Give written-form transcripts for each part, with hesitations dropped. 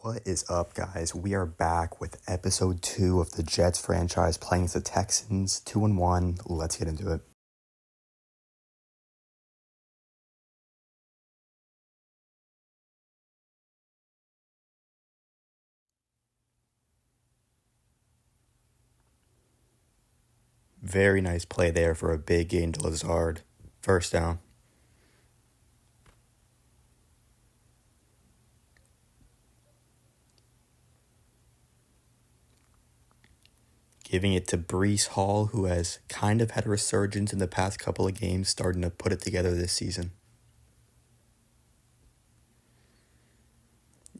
What is up, guys? We are back with episode 2 of the Jets franchise playing the Texans 2-1. Let's get into it. Very nice play there for a big gain to Lazard. First down. Giving it to Breece Hall, who has kind of had a resurgence in the past couple of games, starting to put it together this season.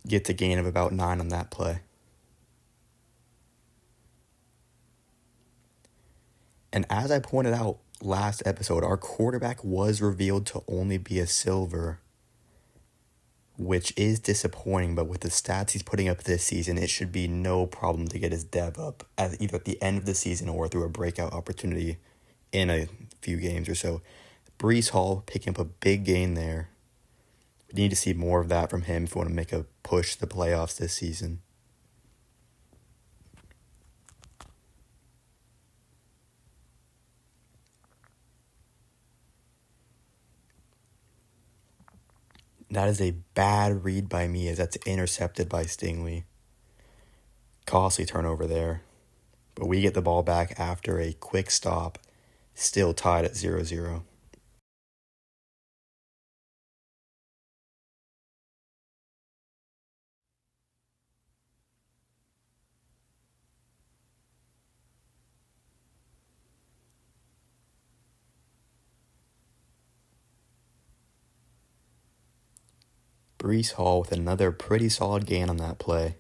Gets a gain of about 9 on that play. And as I pointed out last episode, our quarterback was revealed to only be a silver, which is disappointing, but with the stats he's putting up this season, it should be no problem to get his dev up at either at the end of the season or through a breakout opportunity in a few games or so. Breece Hall picking up a big gain there. We need to see more of that from him if we want to make a push to the playoffs this season. That is a bad read by me as that's intercepted by Stingley. Costly turnover there. But we get the ball back after a quick stop, still tied at 0-0. Breece Hall with another pretty solid gain on that play.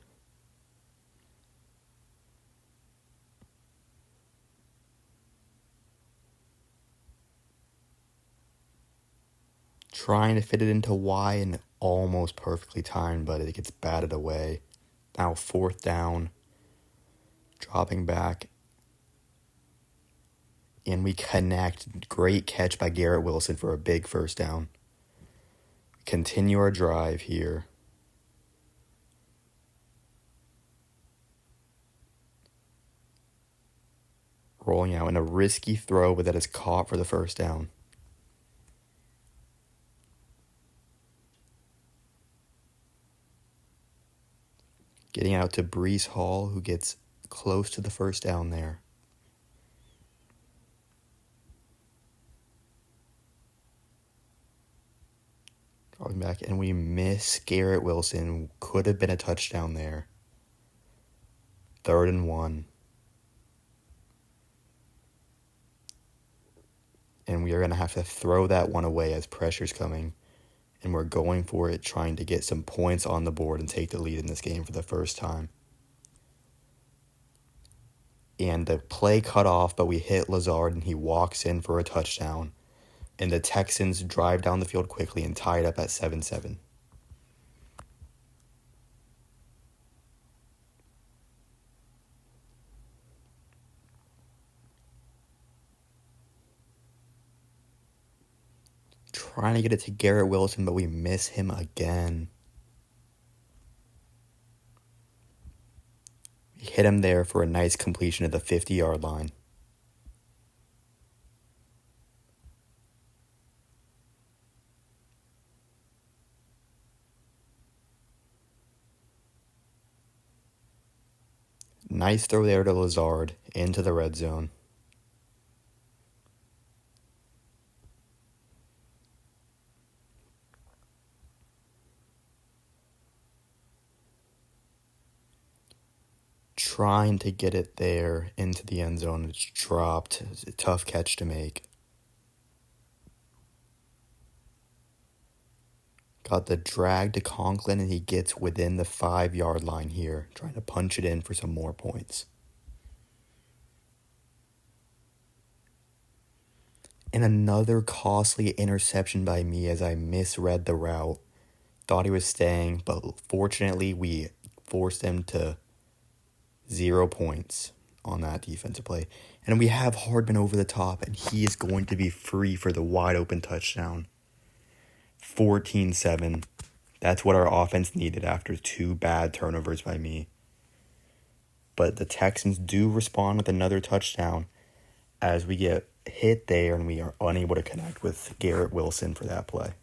Trying to fit it into Y and almost perfectly timed, but it gets batted away. Now 4th down. Dropping back. And we connect. Great catch by Garrett Wilson for a big first down. Continue our drive here. Rolling out in a risky throw, but that is caught for the first down. Getting out to Breece Hall, who gets close to the first down there. Dropping back, and we miss Garrett Wilson. Could have been a touchdown there. 3rd and 1. And we are going to have to throw that one away as pressure's coming. And we're going for it, trying to get some points on the board and take the lead in this game for the first time. And the play cut off, but we hit Lazard and he walks in for a touchdown. And the Texans drive down the field quickly and tie it up at 7-7. Trying to get it to Garrett Wilson, but we miss him again. We hit him there for a nice completion at the 50-yard line. Nice throw there to Lazard into the red zone. Trying to get it there into the end zone. It's dropped. It's a tough catch to make. Got the drag to Conklin, and he gets within the 5-yard line here, trying to punch it in for some more points. And another costly interception by me as I misread the route. Thought he was staying, but fortunately we forced him to 0 points on that defensive play. And we have Hardman over the top, and he is going to be free for the wide open touchdown. 14-7. That's what our offense needed after 2 bad turnovers by me. But the Texans do respond with another touchdown as we get hit there and we are unable to connect with Garrett Wilson for that play.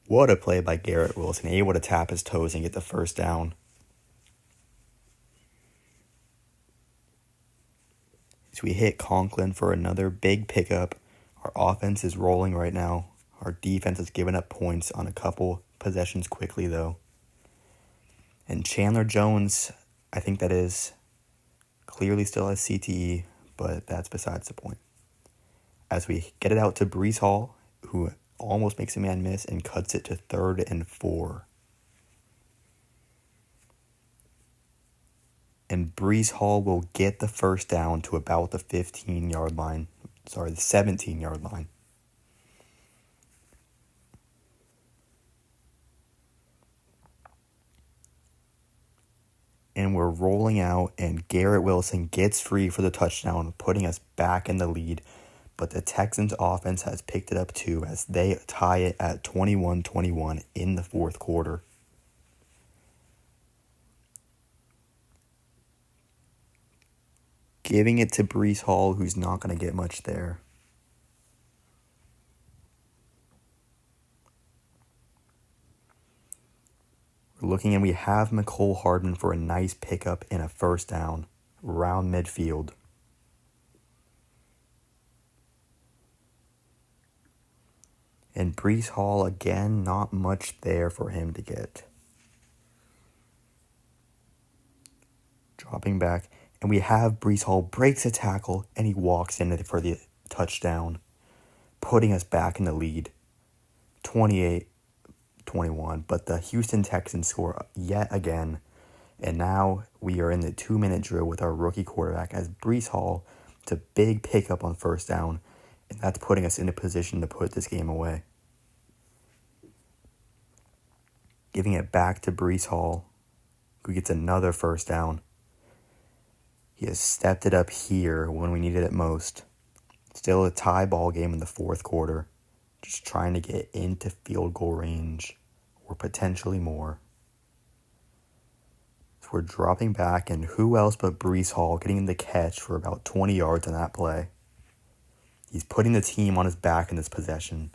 What a play by Garrett Wilson, able to tap his toes and get the first down. As we hit Conklin for another big pickup, our offense is rolling right now. Our defense has given up points on a couple possessions quickly, though. And Chandler Jones, I think that is, clearly still has CTE, but that's besides the point. As we get it out to Breece Hall, who almost makes a man miss and cuts it to 3rd and 4. And Breece Hall will get the first down to about the 17-yard line. And we're rolling out, and Garrett Wilson gets free for the touchdown, putting us back in the lead. But the Texans offense has picked it up too as they tie it at 21-21 in the 4th quarter. Giving it to Breece Hall, who's not going to get much there. We're looking, and we have Mecole Hardman for a nice pickup and a first down around midfield. And Breece Hall, again, not much there for him to get. Dropping back, and we have Breece Hall breaks a tackle, and he walks in for the touchdown, putting us back in the lead, 28-21. But the Houston Texans score yet again, and now we are in the 2-minute drill with our rookie quarterback as Breece Hall. It's a big pickup on first down, and that's putting us in a position to put this game away. Giving it back to Breece Hall, who gets another first down. He has stepped it up here when we needed it most. Still a tie ball game in the 4th quarter. Just trying to get into field goal range or potentially more. So we're dropping back, and who else but Breece Hall getting the catch for about 20 yards on that play. He's putting the team on his back in this possession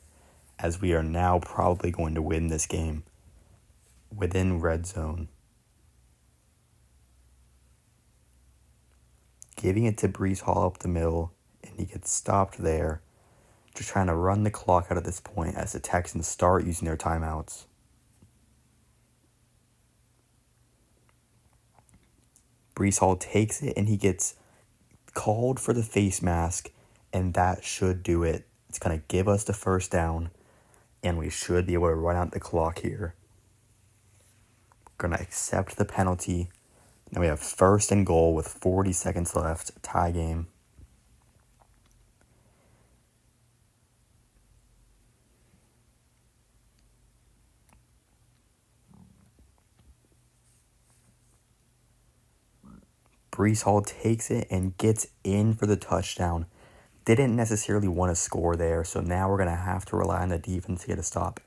as we are now probably going to win this game within red zone. Giving it to Breece Hall up the middle, and he gets stopped there. Just trying to run the clock out at this point as the Texans start using their timeouts. Breece Hall takes it, and he gets called for the face mask, and that should do it. It's going to give us the first down, and we should be able to run out the clock here. We're going to accept the penalty. Now we have 1st and goal with 40 seconds left, tie game. Breece Hall takes it and gets in for the touchdown. Didn't necessarily want to score there, so now we're going to have to rely on the defense to get a stop,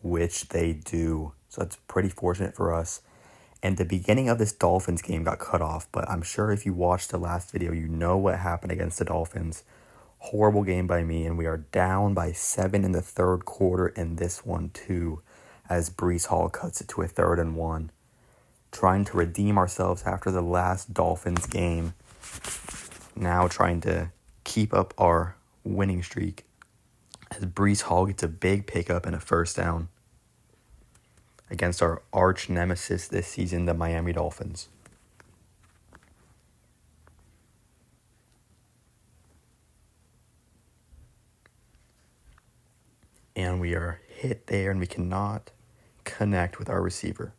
which they do. So that's pretty fortunate for us. And the beginning of this Dolphins game got cut off, but I'm sure if you watched the last video, you know what happened against the Dolphins. Horrible game by me, and we are down by 7 in the 3rd quarter in this one too, as Breece Hall cuts it to a 3rd and 1. Trying to redeem ourselves after the last Dolphins game. Now trying to keep up our winning streak as Breece Hall gets a big pickup and a first down against our arch nemesis this season, the Miami Dolphins. And we are hit there, and we cannot connect with our receiver.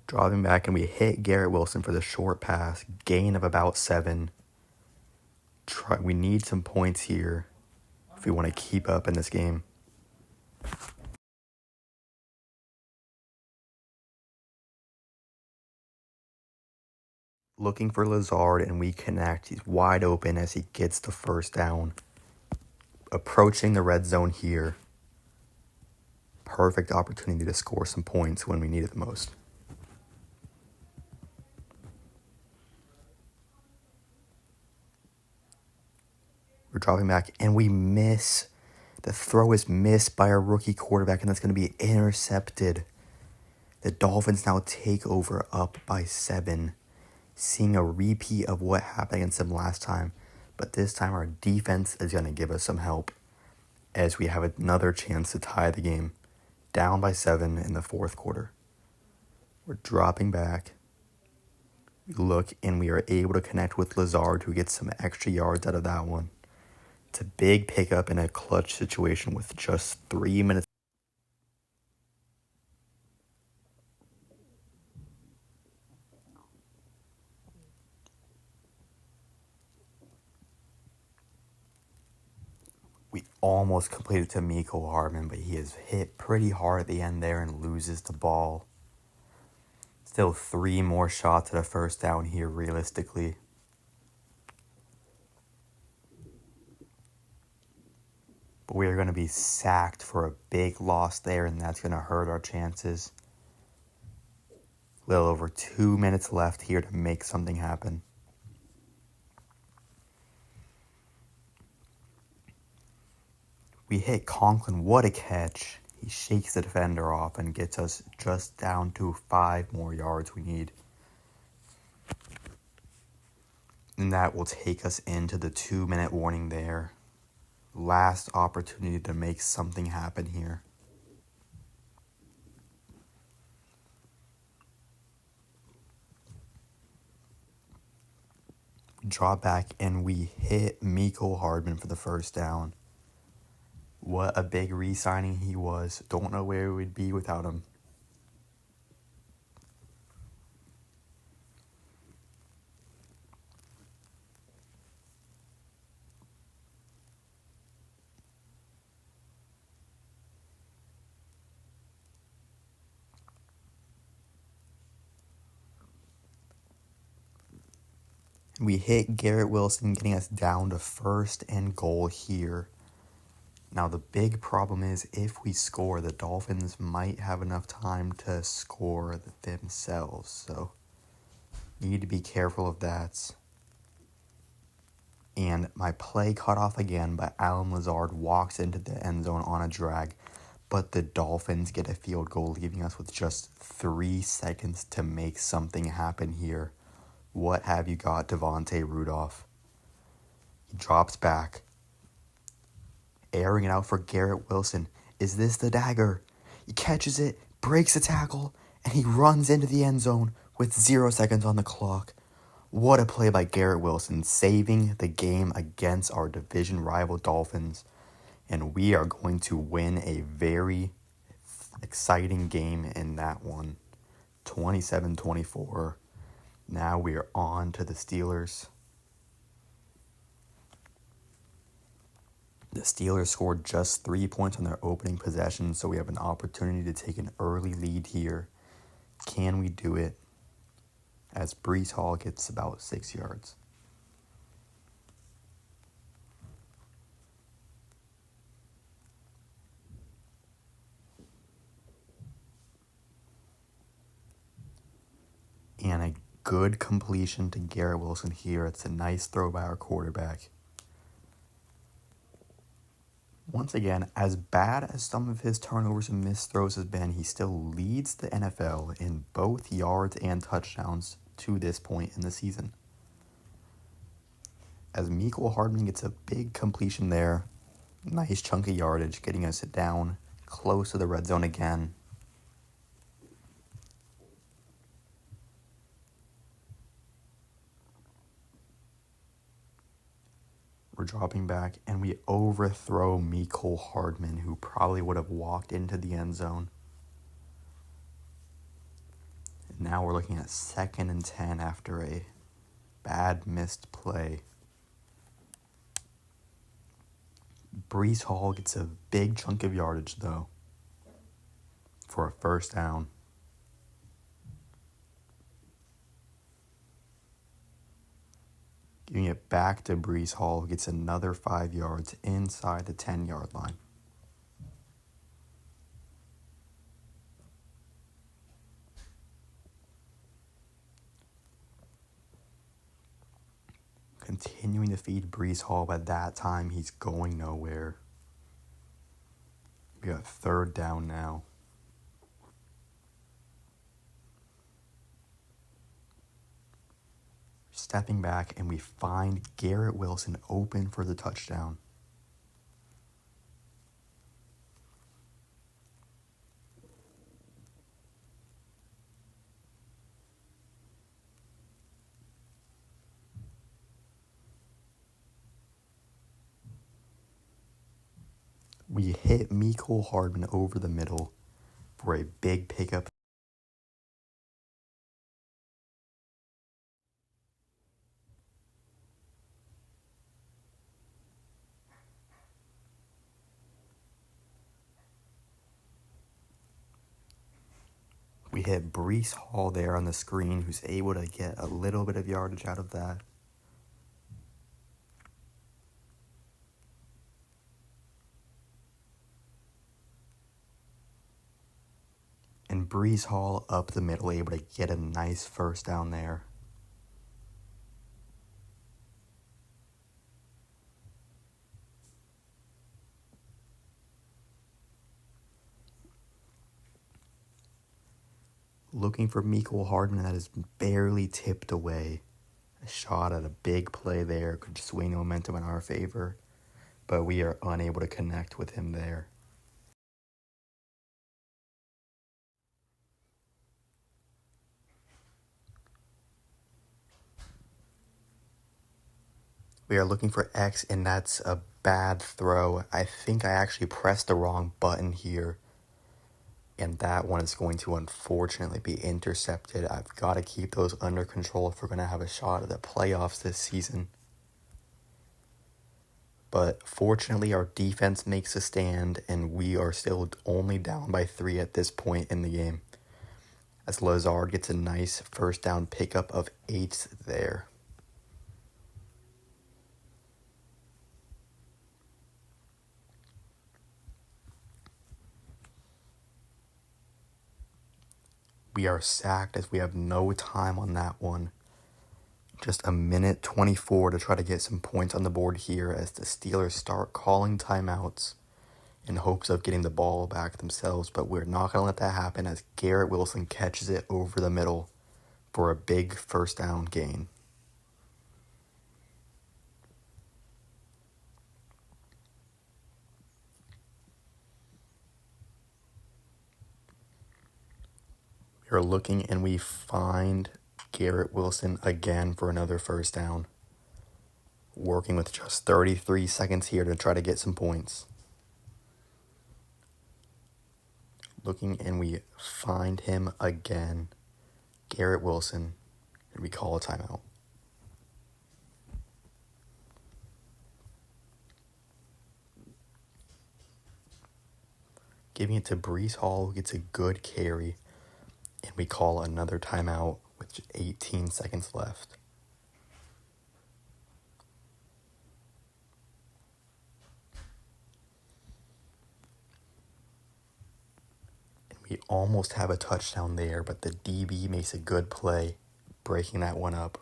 Driving back, and we hit Garrett Wilson for the short pass, gain of about 7. We need some points here if we want to keep up in this game. looking for Lazard, and we connect. He's wide open as he gets the first down. Approaching the red zone here. Perfect opportunity to score some points when we need it the most. We're dropping back, and we miss. The throw is missed by our rookie quarterback, and that's going to be intercepted. The Dolphins now take over up by 7, seeing a repeat of what happened against them last time. But this time our defense is going to give us some help as we have another chance to tie the game. Down by 7 in the fourth quarter. We're dropping back. We look, and we are able to connect with Lazard, who gets some extra yards out of that one. It's a big pickup in a clutch situation with just 3 minutes. We almost completed to Mecole Hardman, but he is hit pretty hard at the end there and loses the ball. Still 3 more shots at a first down here, realistically. But we are going to be sacked for a big loss there, and that's going to hurt our chances. A little over 2 minutes left here to make something happen. We hit Conklin. What a catch. He shakes the defender off and gets us just down to 5 more yards we need. And that will take us into the 2-minute warning there. Last opportunity to make something happen here. We draw back and we hit Mecole Hardman for the first down. What a big re-signing he was. Don't know where we would be without him. We hit Garrett Wilson, getting us down to 1st and goal here. Now the big problem is if we score, the Dolphins might have enough time to score themselves. So need to be careful of that. And my play cut off again, but Allen Lazard walks into the end zone on a drag. But the Dolphins get a field goal, leaving us with just 3 seconds to make something happen here. What have you got, Devontae Rudolph? He drops back. Airing it out for Garrett Wilson. Is this the dagger? He catches it, breaks the tackle, and he runs into the end zone with 0 seconds on the clock. What a play by Garrett Wilson, saving the game against our division rival Dolphins. And we are going to win a very exciting game in that one. 27-24. Now we are on to the Steelers. The Steelers scored just 3 points on their opening possession, so we have an opportunity to take an early lead here. Can we do it? As Breece Hall gets about 6 yards. And a good completion to Garrett Wilson here. It's a nice throw by our quarterback. Once again, as bad as some of his turnovers and missed throws has been, he still leads the NFL in both yards and touchdowns to this point in the season. As Mecole Hardman gets a big completion there, nice chunk of yardage, getting us down close to the red zone again. We're dropping back, and we overthrow Mecole Hardman, who probably would have walked into the end zone. And now we're looking at 2nd and 10 after a bad missed play. Breece Hall gets a big chunk of yardage, though, for a first down. Giving it back to Breece Hall, who gets another 5 yards inside the 10-yard line. Continuing to feed Breece Hall, but that time he's going nowhere. We got 3rd down now. Stepping back, and we find Garrett Wilson open for the touchdown. We hit Mecole Hardman over the middle for a big pickup. We hit Breece Hall there on the screen, who's able to get a little bit of yardage out of that. And Breece Hall up the middle, able to get a nice 1st down there. Looking for Mecole Hardman, that is barely tipped away. A shot at a big play there could swing the momentum in our favor, but we are unable to connect with him there. We are looking for X, and that's a bad throw. I think I actually pressed the wrong button here, and that one is going to unfortunately be intercepted. I've got to keep those under control if we're going to have a shot at the playoffs this season. But fortunately, our defense makes a stand, and we are still only down by 3 at this point in the game, as Lazard gets a nice 1st down pickup of 8 there. We are sacked as we have no time on that one. Just a minute 24 to try to get some points on the board here as the Steelers start calling timeouts in hopes of getting the ball back themselves, but we're not going to let that happen as Garrett Wilson catches it over the middle for a big 1st down gain. We're looking, and we find Garrett Wilson again for another 1st down. Working with just 33 seconds here to try to get some points. Looking, and we find him again, Garrett Wilson, and we call a timeout. Giving it to Breece Hall, who gets a good carry, and we call another timeout with just 18 seconds left. And we almost have a touchdown there, but the DB makes a good play, breaking that one up.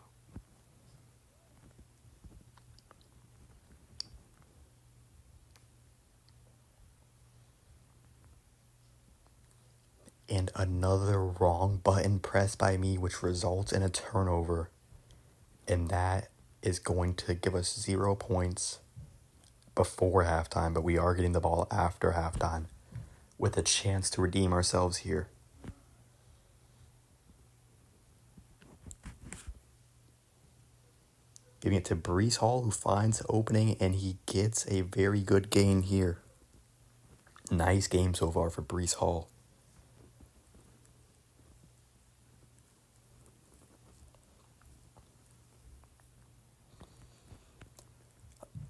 And another wrong button pressed by me, which results in a turnover. And that is going to give us 0 points before halftime, but we are getting the ball after halftime with a chance to redeem ourselves here. Giving it to Breece Hall, who finds the opening, and he gets a very good gain here. Nice game so far for Breece Hall.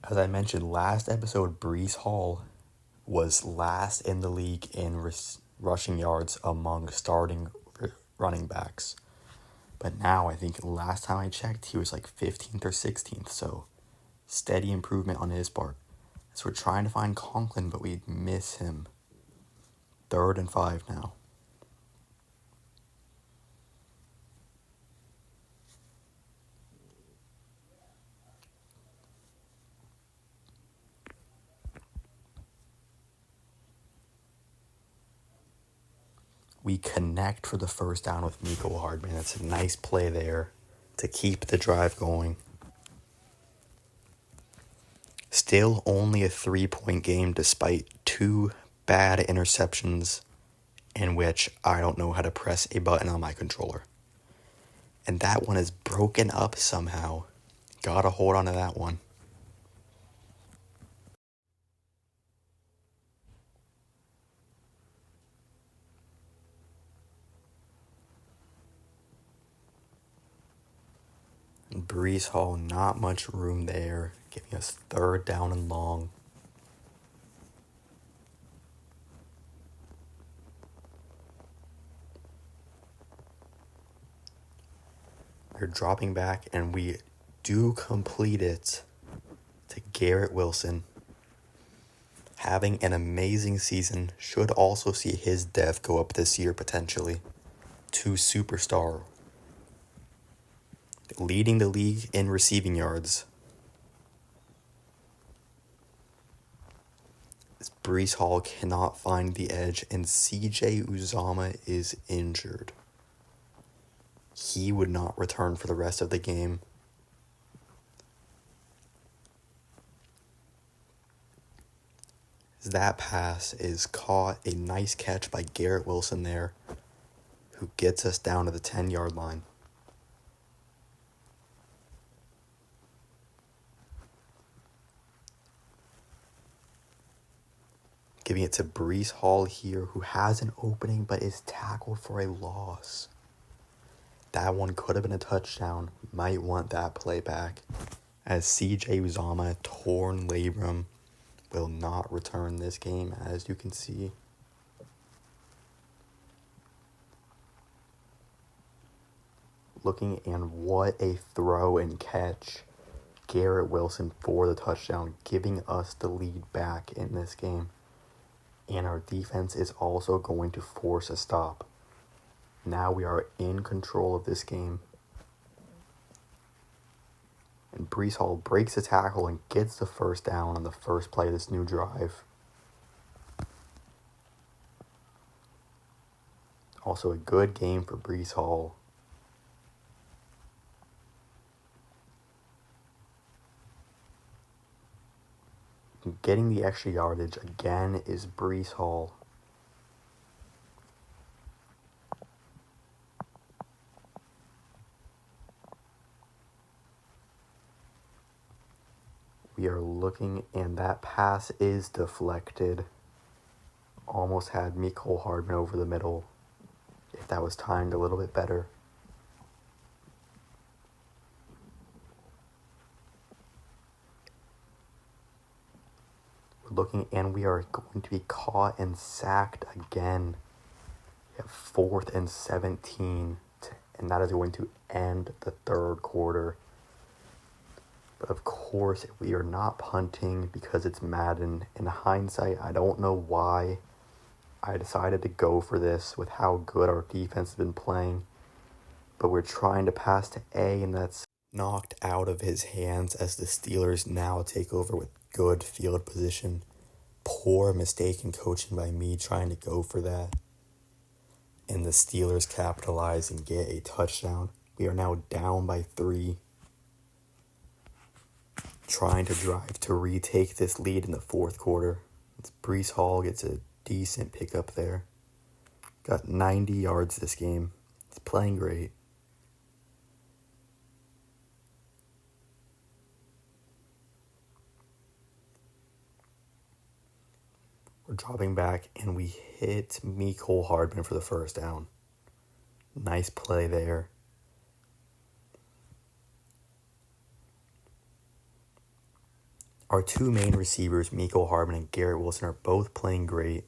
As I mentioned last episode, Breece Hall was last in the league in rushing yards among starting running backs. But now I think last time I checked, he was like 15th or 16th. So steady improvement on his part. So we're trying to find Conklin, but we miss him. 3rd and 5 now. We connect for the first down with Mecole Hardman. That's a nice play there to keep the drive going. Still only a 3-point game despite 2 bad interceptions in which I don't know how to press a button on my controller. And that one is broken up somehow. Gotta hold on to that one. And Breece Hall, not much room there, giving us 3rd down and long. We're dropping back, and we do complete it to Garrett Wilson. Having an amazing season, should also see his depth go up this year potentially to superstar. Leading the league in receiving yards. Breece Hall cannot find the edge, and CJ Uzomah is injured. He would not return for the rest of the game. That pass is caught, a nice catch by Garrett Wilson there, who gets us down to the 10-yard line. Giving it to Breece Hall here, who has an opening but is tackled for a loss. That one could have been a touchdown. Might want that play back, as CJ Uzomah, torn labrum, will not return this game, as you can see. Looking, and what a throw and catch. Garrett Wilson for the touchdown, giving us the lead back in this game. And our defense is also going to force a stop. Now we are in control of this game. And Breece Hall breaks a tackle and gets the first down on the first play of this new drive. Also a good game for Breece Hall. Getting the extra yardage again is Breece Hall. We are looking, and that pass is deflected. Almost had Mecole Hardman over the middle, if that was timed a little bit better. We're looking, and we are going to be caught and sacked again. We have 4th and 17, and that is going to end the 3rd quarter. But of course, we are not punting because it's Madden. In hindsight, I don't know why I decided to go for this with how good our defense has been playing. But we're trying to pass to A, and that's knocked out of his hands as the Steelers now take over with good field position. Poor mistake in coaching by me trying to go for that. And the Steelers capitalize and get a touchdown. We are now down by 3. Trying to drive to retake this lead in the 4th quarter. Breece Hall gets a decent pickup there. Got 90 yards this game. He's playing great. We're dropping back, and we hit Mecole Hardman for the first down. Nice play there. Our 2 main receivers, Mecole Hardman and Garrett Wilson, are both playing great,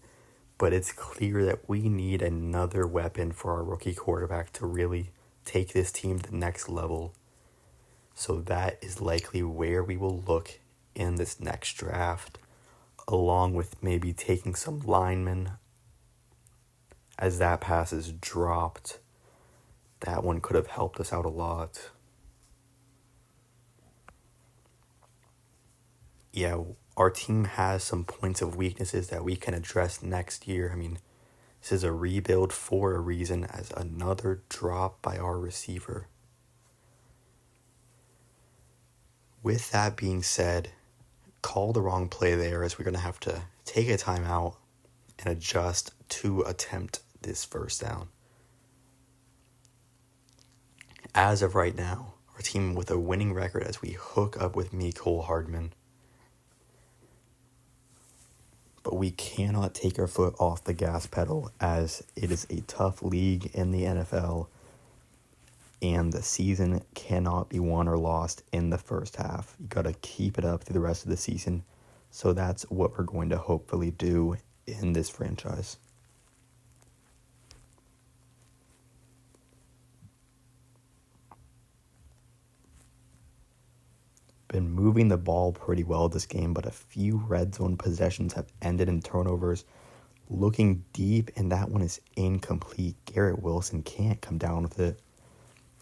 but it's clear that we need another weapon for our rookie quarterback to really take this team to the next level. So that is likely where we will look in this next draft, along with maybe taking some linemen as that pass is dropped. That one could have helped us out a lot. Yeah, our team has some points of weaknesses that we can address next year. I mean, this is a rebuild for a reason, as another drop by our receiver. With that being said, call the wrong play there, as we're going to have to take a timeout and adjust to attempt this first down. As of right now, our team with a winning record as we hook up with Mecole Hardman. But we cannot take our foot off the gas pedal, as it is a tough league in the NFL, and the season cannot be won or lost in the first half. You got to keep it up through the rest of the season. So that's what we're going to hopefully do in this franchise. Been moving the ball pretty well this game, but a few red zone possessions have ended in turnovers. Looking deep, and that one is incomplete. Garrett Wilson can't come down with it.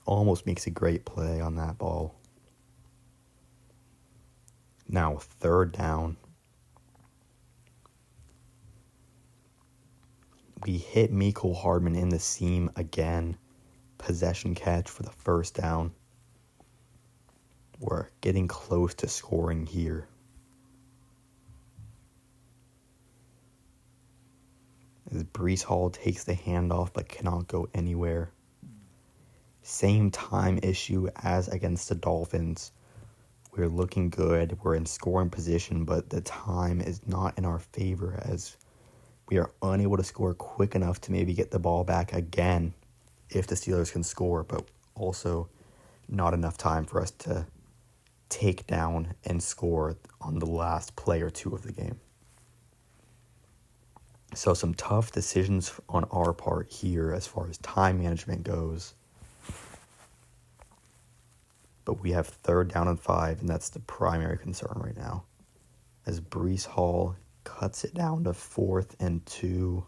Almost makes a great play on that ball. Now third down. We hit Mecole Hardman in the seam again. Possession catch for the first down. We're getting close to scoring here. As Breece Hall takes the handoff but cannot go anywhere. Same time issue as against the Dolphins. We're looking good. We're in scoring position, but the time is not in our favor, as we are unable to score quick enough to maybe get the ball back again if the Steelers can score, but also not enough time for us to take down and score on the last play or two of the game. So some tough decisions on our part here as far as time management goes. But we have third down and 5, and that's the primary concern right now, as Breece Hall cuts it down to 4th and 2.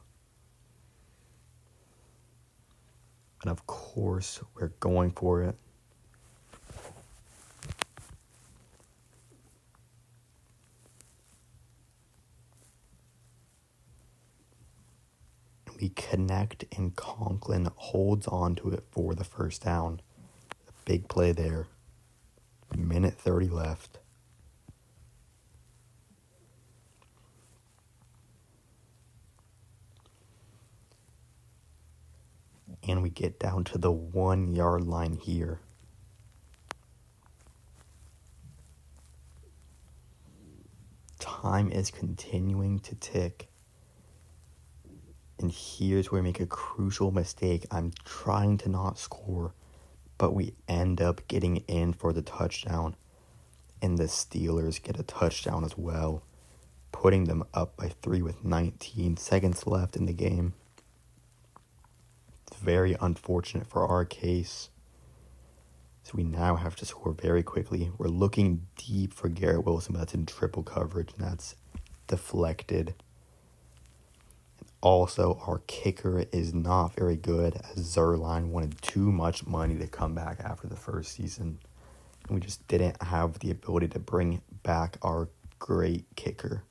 And of course, we're going for it. We connect, and Conklin holds on to it for the first down. A big play there. Minute 30 left. And we get down to the 1 yard line here. Time is continuing to tick. And here's where we make a crucial mistake. I'm trying to not score, but we end up getting in for the touchdown. And the Steelers get a touchdown as well, putting them up by 3 with 19 seconds left in the game. It's very unfortunate for our case. So we now have to score very quickly. We're looking deep for Garrett Wilson, but that's in triple coverage, and that's deflected. Also, our kicker is not very good, as Zuerlein wanted too much money to come back after the first season. And we just didn't have the ability to bring back our great kicker.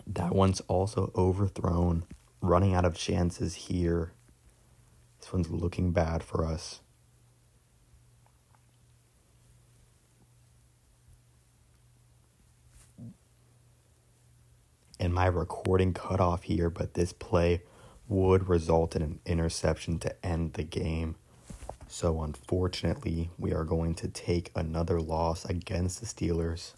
That one's also overthrown, running out of chances here. This one's looking bad for us. And my recording cut off here, but this play would result in an interception to end the game. So unfortunately, we are going to take another loss against the Steelers.